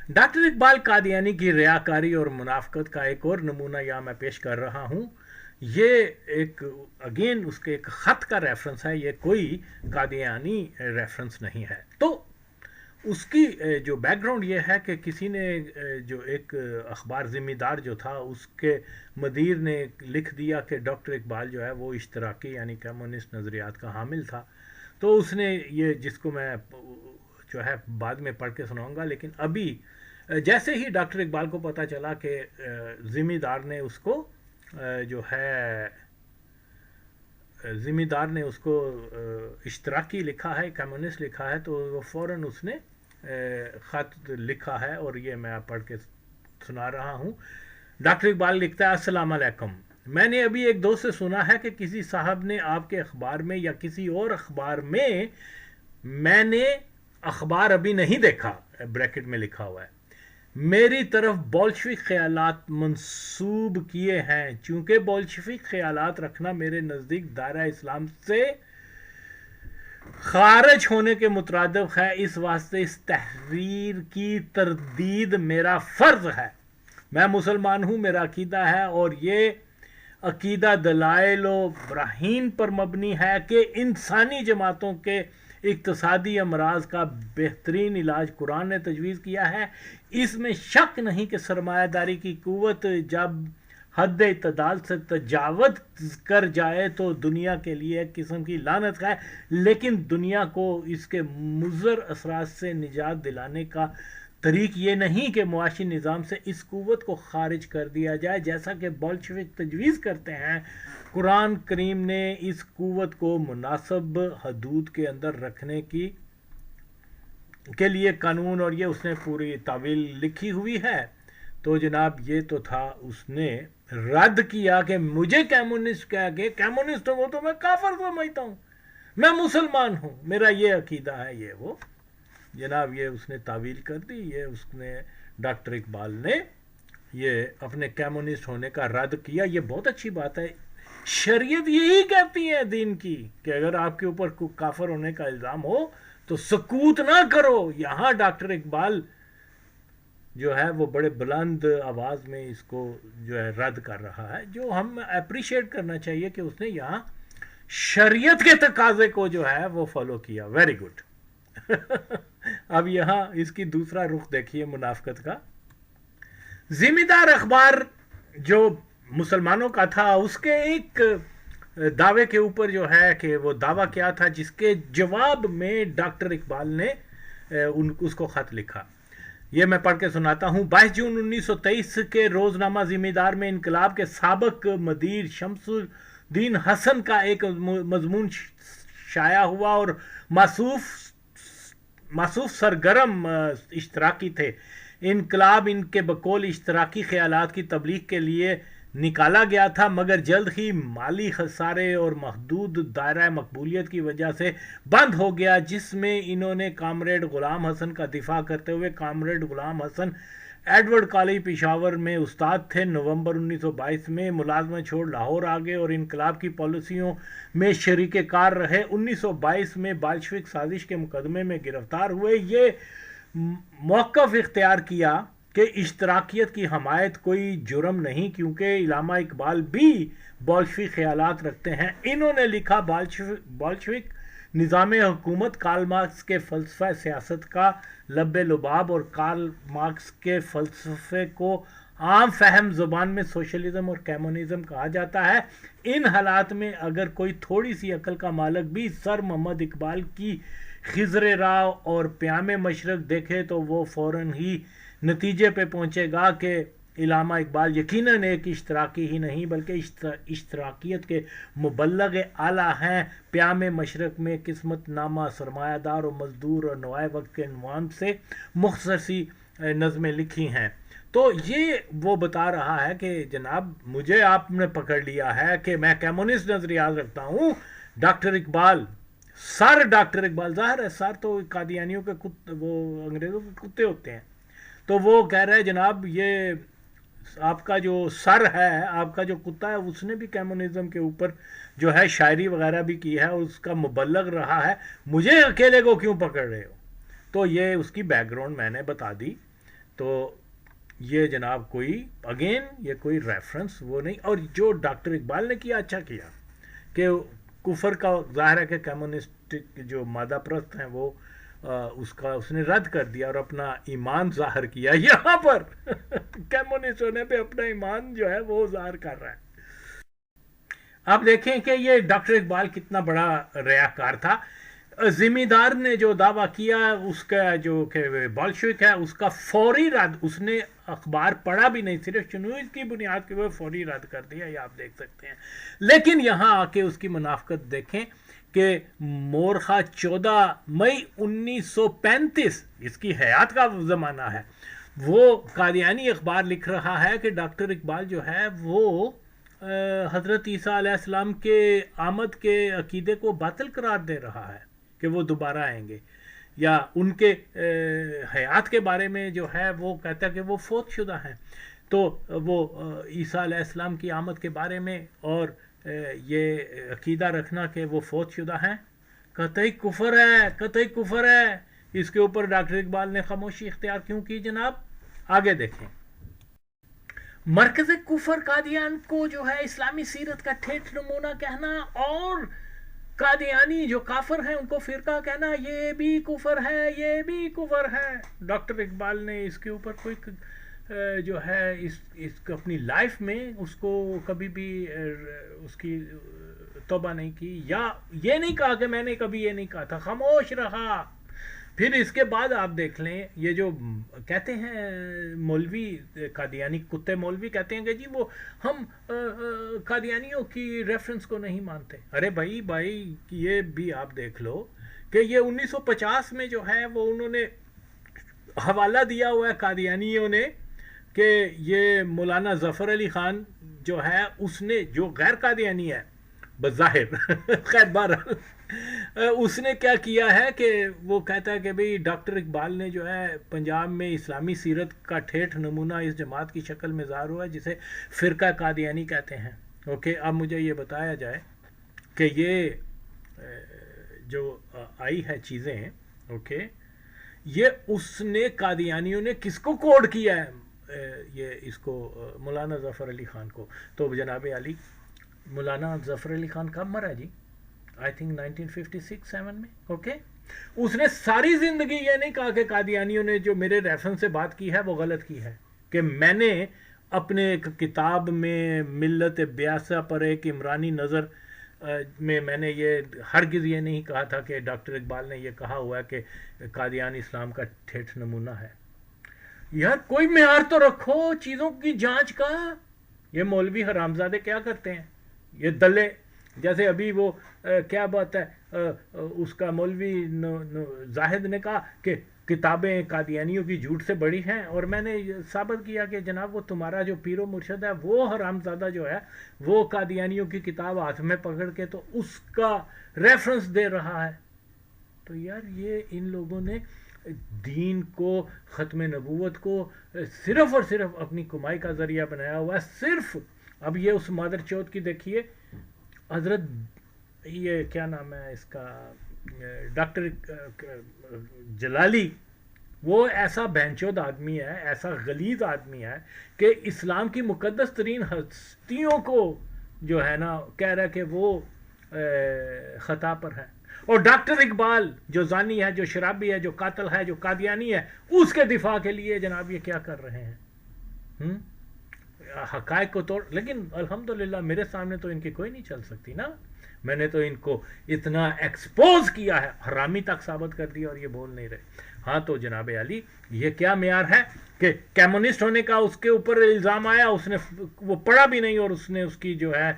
Doctor Iqbal Qadiani की रियाकारी और मुनाफकत का एक और नमूना यहाँ मैं पेश कर रहा हूँ। ये एक अगेन उसके एक ख़त का रेफरेंस है, ये कोई कादियानी रेफरेंस नहीं है। तो उसकी जो बैकग्राउंड ये है कि किसी ने जो एक अखबार ज़िम्मेदार जो था उसके मदीर ने लिख दिया कि डॉक्टर इकबाल जो है वो इश्तराकी यानी कम्युनिस्ट नज़रियात का हामिल था। तो उसने ये, जिसको मैं जो है बाद में पढ़ के सुनाऊंगा, लेकिन अभी जैसे ही डॉक्टर इकबाल को पता चला कि ज़िम्मेदार ने उसको जो है ज़िम्मेदार ने उसको इश्तराकी लिखा है, कम्युनिस्ट लिखा है, तो वो फ़ौरन उसने ख़त लिखा है और ये मैं पढ़ के सुना रहा हूँ। डॉक्टर इकबाल लिखता है, अस्सलाम अलैकुम। मैंने अभी एक दोस्त से सुना है कि किसी साहब ने आपके अखबार में या किसी और अखबार में, मैंने अखबार अभी नहीं देखा, ब्रैकेट में लिखा हुआ है, मेरी तरफ बोल्शविक ख्यालात मंसूब किए हैं। चूंकि बोल्शविक ख्यालात रखना मेरे नज़दीक दायरा इस्लाम से खारिज होने के मुतरादिफ है, इस वास्ते इस तहरीर की तरदीद मेरा फ़र्ज है। मैं मुसलमान हूँ, मेरा अकीदा है, और ये अकीदा दलाइल व बराहीन पर मबनी है कि इंसानी जमातों के इक्तसादी अमराज का बेहतरीन इलाज कुरान ने तजवीज़ किया है। इसमें शक नहीं कि सरमायादारी की कुव्वत जब हद इतदाल से तजावत कर जाए तो दुनिया के लिए एक किस्म की लानत है, लेकिन दुनिया को इसके मुज़र असरात से निजात दिलाने का तरीक ये नहीं कि मुआशी निज़ाम से इस कुव्वत को खारिज कर दिया जाए, जैसा कि बोल्शविक तजवीज़ करते हैं। कुरान करीम ने इस कुव्वत को मुनासिब हदूद के अंदर रखने के लिए कानून, और ये उसने पूरी तावील लिखी हुई है। तो जनाब ये तो था, उसने रद्द किया कि मुझे कम्युनिस्ट कह के, कम्युनिस्ट हो तो मैं काफिर समझता हूँ, मैं मुसलमान हूँ, मेरा ये अकीदा है, ये वो। जनाब ये उसने तावील कर दी, ये उसने डॉक्टर इकबाल ने ये अपने कम्युनिस्ट होने का रद्द किया। ये बहुत अच्छी बात है। शरीयत यही कहती है दीन की कि अगर आपके ऊपर काफिर होने का इल्ज़ाम हो तो सकूत ना करो। यहाँ डॉक्टर इकबाल जो है वो बड़े बुलंद आवाज़ में इसको जो है रद्द कर रहा है, जो हम अप्रिशिएट करना चाहिए कि उसने यहाँ शरीयत के तकाजे को जो है वो फॉलो किया। Very good. अब यहाँ इसकी दूसरा रुख देखिए मुनाफकत का। जिम्मेदार अखबार जो मुसलमानों का था, उसके एक दावे के ऊपर जो है कि वो दावा क्या था, जिसके जवाब में डॉक्टर इकबाल ने उसको ख़त लिखा। ये मैं पढ़ के सुनाता हूँ। 22 जून 1923 के रोज़नामा ज़िम्मेदार में इनकलाब के साबिक मदीर शमसुद्दीन हसन का एक मजमून शाया हुआ और मासूफ सरगर्म इश्तराकी थे। इनकलाब इनके बकौल इश्तराकी ख्यालात की तबलीग के लिए निकाला गया था, मगर जल्द ही माली खसारे और महदूद दायरा मकबूलियत की वजह से बंद हो गया, जिसमें इन्होंने कामरेड गुलाम हसन का दिफा करते हुए, कामरेड गुलाम हसन एडवर्ड कॉलेज पेशावर में उस्ताद थे, नवंबर 1922 में मुलाजमत छोड़ लाहौर आ गए और इनकलाब की पॉलिसियों में शरीक कार रहे। 1922 में बाल्शविक साजिश के मुकदमे में गिरफ्तार हुए। ये मौक़िफ़ इख्तियार किया कि इश्तराकियत की हमायत कोई जुर्म नहीं, क्योंकि इलामा इकबाल भी बोल्शविक ख्यालात रखते हैं। इन्होंने लिखा, बोल्शविक निज़ाम हुकूमत कार्ल मार्क्स के फ़लसफ़ा सियासत का लब्बे लुबाब और कार्ल मार्क्स के फ़लसफ़े को आम फहम ज़ुबान में सोशलिज़म और कम्युनिज़म कहा जाता है। इन हालात में अगर कोई थोड़ी सी अकल का मालिक भी सर मोहम्मद इकबाल की खिज़र राव और प्यामे मशरक देखे तो वो फ़ौरन ही नतीजे पे पहुंचेगा कि इलामा इकबाल यकीनन एक इश्तराकी ही नहीं बल्कि इश्तराकियत के मुबल्लग आला हैं। प्यामे मशरक में किस्मत नामा, सरमायादार और मजदूर और नवाए वक्त के अनवान से मुख्तसर सी नज़में लिखी हैं। तो ये वो बता रहा है कि जनाब मुझे आपने पकड़ लिया है कि मैं कम्युनिस्ट नज़रियात रखता हूँ। Doctor Iqbal, sir doctor Iqbal, ज़ाहिर है सर तो कादियानियों के वो अंग्रेज़ों के कुत्ते होते हैं, तो वो कह रहे हैं जनाब ये आपका जो सर है, आपका जो कुत्ता है, उसने भी कम्युनिज्म के ऊपर जो है शायरी वगैरह भी की है और उसका मुबल्लग रहा है, मुझे अकेले को क्यों पकड़ रहे हो। तो ये उसकी बैकग्राउंड मैंने बता दी। تو یہ جناب کوئی اگین یہ کوئی ریفرنس وہ نہیں. اور جو ڈاکٹر اقبال نے کیا اچھا کیا کہ کفر کا ظاہر ہے کہ کمیونسٹ جو مادہ پرست ہیں وہ اس نے رد کر دیا اور اپنا ایمان ظاہر کیا. یہاں پر کمیونسٹ ہونے پہ اپنا ایمان جو ہے وہ ظاہر کر رہا ہے. آپ دیکھیں کہ یہ ڈاکٹر اقبال کتنا بڑا ریاکار تھا. ذمہ دار نے جو دعویٰ کیا اس کا جو کہ بولشوک ہے اس کا فوری رد, اس نے اخبار پڑھا بھی نہیں, صرف شنوز کی بنیاد کے وہ فوری رد کر دیا, یہ آپ دیکھ سکتے ہیں. لیکن یہاں آ کے اس کی منافقت دیکھیں کہ مورخہ 14 مئی 1935 اس کی حیات کا زمانہ ہے, وہ قادیانی اخبار لکھ رہا ہے کہ ڈاکٹر اقبال جو ہے وہ حضرت عیسیٰ علیہ السلام کے آمد کے عقیدے کو باطل قرار دے رہا ہے کہ وہ دوبارہ آئیں گے, یا ان کے حیات کے بارے میں جو ہے وہ کہتا ہے کہ وہ فوت شدہ ہیں. تو وہ عیسیٰ علیہ السلام کی آمد کے بارے میں اور یہ عقیدہ رکھنا کہ وہ فوت شدہ ہیں قطعی کفر ہے, قطعی کفر ہے. اس کے اوپر ڈاکٹر اقبال نے خاموشی اختیار کیوں کی جناب؟ آگے دیکھیں. مرکز کفر قادیان کو جو ہے اسلامی سیرت کا ٹھیٹھ نمونہ کہنا اور قادیانی جو کافر ہیں ان کو فرقہ کہنا, یہ بھی کفر ہے, یہ بھی کفر ہے. ڈاکٹر اقبال نے اس کے اوپر کوئی جو ہے اس کو اپنی لائف میں اس کو کبھی بھی اس کی توبہ نہیں کی, یا یہ نہیں کہا کہ میں نے کبھی یہ نہیں کہا تھا, خاموش رہا. پھر اس کے بعد آپ دیکھ لیں یہ جو کہتے ہیں مولوی قادیانی کتے مولوی کہتے ہیں کہ جی وہ ہم قادیانیوں کی ریفرنس کو نہیں مانتے. ارے بھائی یہ بھی آپ دیکھ لو کہ یہ 1950 میں جو ہے وہ انہوں نے حوالہ دیا ہوا ہے قادیانیوں نے کہ یہ مولانا ظفر علی خان جو ہے اس نے, جو غیر قادیانی ہے بظاہر خیر بہرحال, اس نے کیا کیا ہے کہ وہ کہتا ہے کہ بھئی ڈاکٹر اقبال نے جو ہے پنجاب میں اسلامی سیرت کا ٹھیٹھ نمونہ اس جماعت کی شکل میں ظاہر ہوا ہے جسے فرقہ قادیانی کہتے ہیں. اوکے, اب مجھے یہ بتایا جائے کہ یہ جو آئی ہے چیزیں, اوکے, یہ اس نے قادیانیوں نے کس کو کوڈ کیا ہے, یہ اس کو مولانا ظفر علی خان کو. تو جناب علی مولانا ظفر علی خان کب مرا جی؟ آئی تھنک 1956-7 میں. اوکے, اس نے ساری زندگی یہ نہیں کہا کہ قادیانیوں نے جو میرے ریفرنس سے بات کی ہے وہ غلط کی ہے, کہ میں نے اپنے ایک کتاب میں ملت بیاسہ پر ایک عمرانی نظر میں نے یہ ہرگز یہ نہیں کہا تھا کہ ڈاکٹر اقبال نے یہ کہا ہوا ہے کہ قادیان اسلام کا ٹھیٹھ نمونہ ہے. یار کوئی معیار تو رکھو چیزوں کی جانچ کا. یہ مولوی حرامزادے کیا کرتے ہیں, یہ دلے, جیسے ابھی وہ کیا بات ہے اس کا مولوی زاہد نے کہا کہ کتابیں قادیانیوں کی جھوٹ سے بڑی ہیں, اور میں نے ثابت کیا کہ جناب وہ تمہارا جو پیر و مرشد ہے وہ حرامزادہ جو ہے وہ قادیانیوں کی کتاب ہاتھ میں پکڑ کے تو اس کا ریفرنس دے رہا ہے. تو یار یہ ان لوگوں نے دین کو, ختم نبوت کو صرف اور صرف اپنی کمائی کا ذریعہ بنایا ہوا ہے. صرف اب یہ اس مادر چوت کی دیکھیے, حضرت یہ کیا نام ہے اس کا, ڈاکٹر جلالی, وہ ایسا بہنچود آدمی ہے, ایسا غلیظ آدمی ہے کہ اسلام کی مقدس ترین ہستیوں کو جو ہے نا کہہ رہا ہے کہ وہ خطا پر ہے. اور ڈاکٹر اقبال جو زانی ہے, جو شرابی ہے, جو قاتل ہے, جو قادیانی ہے, اس کے دفاع کے لیے جناب یہ کیا کر رہے ہیں, حقائق کو توڑ. لیکن الحمدللہ میرے سامنے تو ان کی کوئی نہیں چل سکتی نا, میں نے تو ان کو اتنا ایکسپوز کیا ہے, حرامی تک ثابت کر دیا اور یہ بول نہیں رہے. ہاں تو جناب علی یہ کیا معیار ہے کہ کمیونسٹ ہونے کا اس کے اوپر الزام آیا, اس نے وہ پڑھا بھی نہیں اور اس نے اس کی جو ہے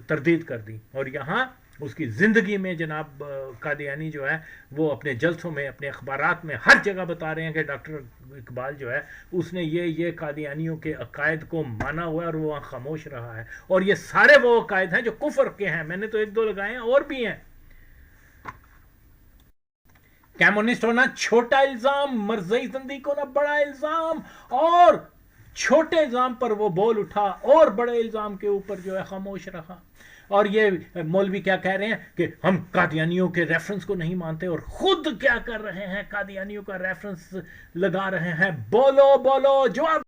تردید کر دی, اور یہاں اس کی زندگی میں جناب قادیانی جو ہے وہ اپنے جلسوں میں, اپنے اخبارات میں ہر جگہ بتا رہے ہیں کہ ڈاکٹر اقبال جو ہے اس نے یہ قادیانیوں کے عقائد کو مانا ہوا ہے اور وہ وہاں خاموش رہا ہے. اور یہ سارے وہ عقائد ہیں جو کفر کے ہیں, میں نے تو 1-2 لگائے ہیں اور بھی ہیں. کمیونسٹ ہونا چھوٹا الزام, مرزئی زندگی ہونا بڑا الزام, اور چھوٹے الزام پر وہ بول اٹھا اور بڑے الزام کے اوپر جو ہے خاموش رہا. اور یہ مولوی کیا کہہ رہے ہیں کہ ہم قادیانیوں کے ریفرنس کو نہیں مانتے، اور خود کیا کر رہے ہیں، قادیانیوں کا ریفرنس لگا رہے ہیں. بولو بولو جواب